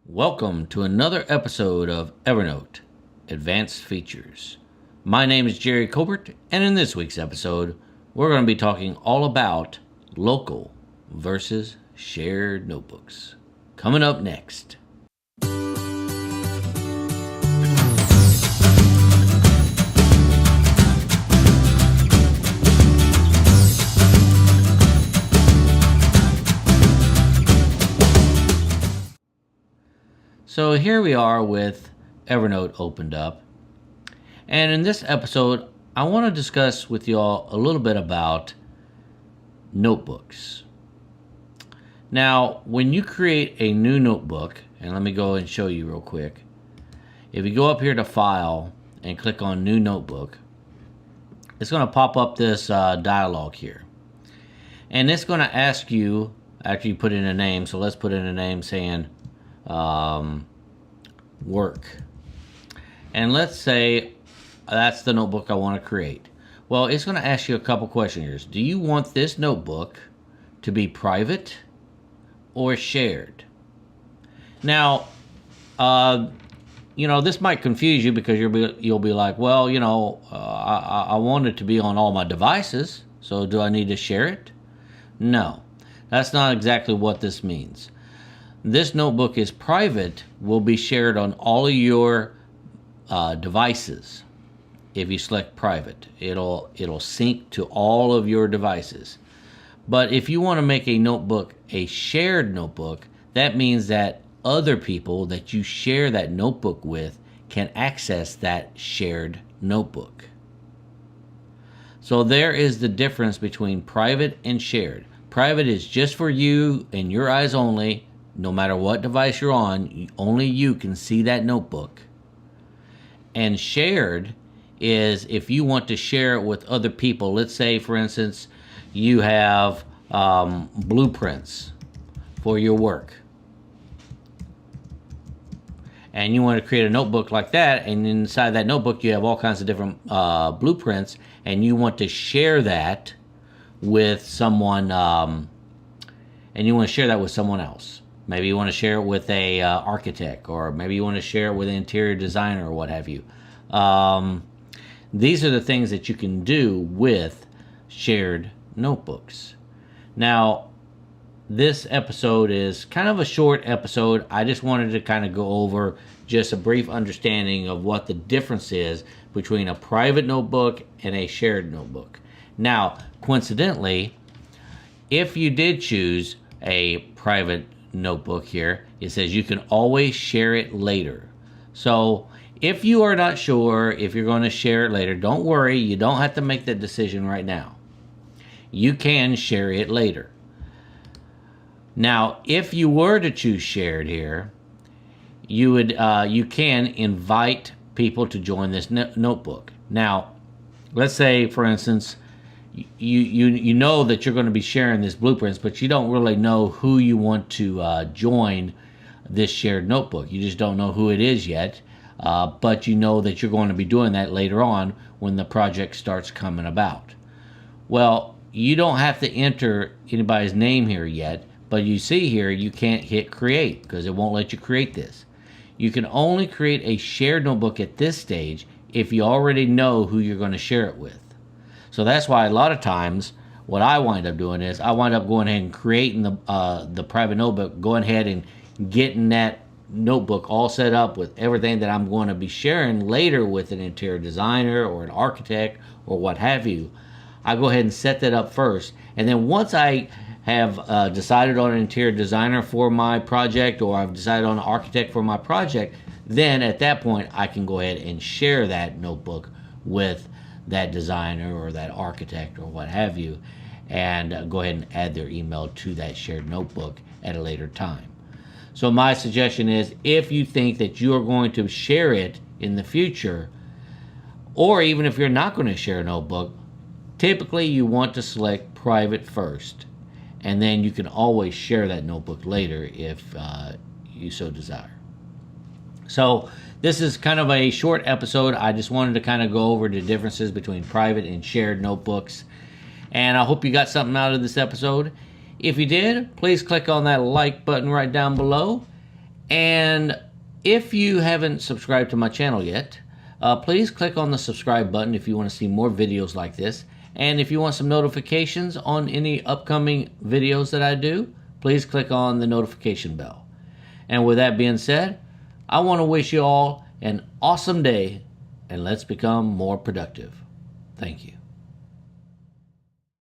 Welcome to another episode of Evernote Advanced Features. My name is Jerry Colbert, and in this week's episode, we're going to be talking all about local versus shared notebooks. Coming up next. So here we are with Evernote opened up. And in this episode, I want to discuss with y'all a little bit about notebooks. Now, when you create a new notebook, and let me go and show you real quick. If you go up here to File and click on New Notebook, it's going to pop up this dialog here. And it's going to ask you, after you put in a name, so let's put in a name saying work. And let's say that's the notebook I want to create. Well, it's going to ask you a couple questions here. Do you want this notebook to be private or shared? Now, this might confuse you because you'll be like, well, I want it to be on all my devices, so do I need to share it? No, that's not exactly what this means. This notebook is private, will be shared on all of your devices. If you select private, it'll sync to all of your devices. But if you want to make a notebook a shared notebook, that means that other people that you share that notebook with can access that shared notebook. So there is the difference between private and shared. Private is just for you and your eyes only. No matter what device you're on, only you can see that notebook. And shared is if you want to share it with other people. Let's say, for instance, you have blueprints for your work. And you want to create a notebook like that, and inside that notebook you have all kinds of different blueprints, and you want to share that with someone, and you want to share that with someone else. Maybe you want to share it with a architect, or maybe you want to share it with an interior designer or what have you. These are the things that you can do with shared notebooks. Now, this episode is kind of a short episode. I just wanted to kind of go over just a brief understanding of what the difference is between a private notebook and a shared notebook. Now, coincidentally, if you did choose a private notebook here, it says you can always share it later. So if you are not sure if you're going to share it later, don't worry, you don't have to make that decision right now. You can share it later. Now, if you were to choose shared here, you can invite people to join this notebook. Now, let's say, for instance, you know that you're going to be sharing this blueprints, but you don't really know who you want to join this shared notebook. You just don't know who it is yet, but you know that you're going to be doing that later on when the project starts coming about. Well, you don't have to enter anybody's name here yet, but you see here you can't hit create because it won't let you create this. You can only create a shared notebook at this stage if you already know who you're going to share it with. So that's why a lot of times what I wind up doing is I wind up going ahead and creating the private notebook, going ahead and getting that notebook all set up with everything that I'm going to be sharing later with an interior designer or an architect or what have you. I go ahead and set that up first. And then once I have decided on an interior designer for my project, or I've decided on an architect for my project, then at that point I can go ahead and share that notebook with that designer or that architect or what have you, and go ahead and add their email to that shared notebook at a later time. So my suggestion is, if you think that you are going to share it in the future, or even if you're not going to share a notebook, typically you want to select private first, and then you can always share that notebook later if you so desire. So this is kind of a short episode. I just wanted to kind of go over the differences between private and shared notebooks. And I hope you got something out of this episode. If you did, please click on that like button right down below. And if you haven't subscribed to my channel yet, please click on the subscribe button if you want to see more videos like this. And if you want some notifications on any upcoming videos that I do, please click on the notification bell. And with that being said, I want to wish you all an awesome day, and let's become more productive. Thank you.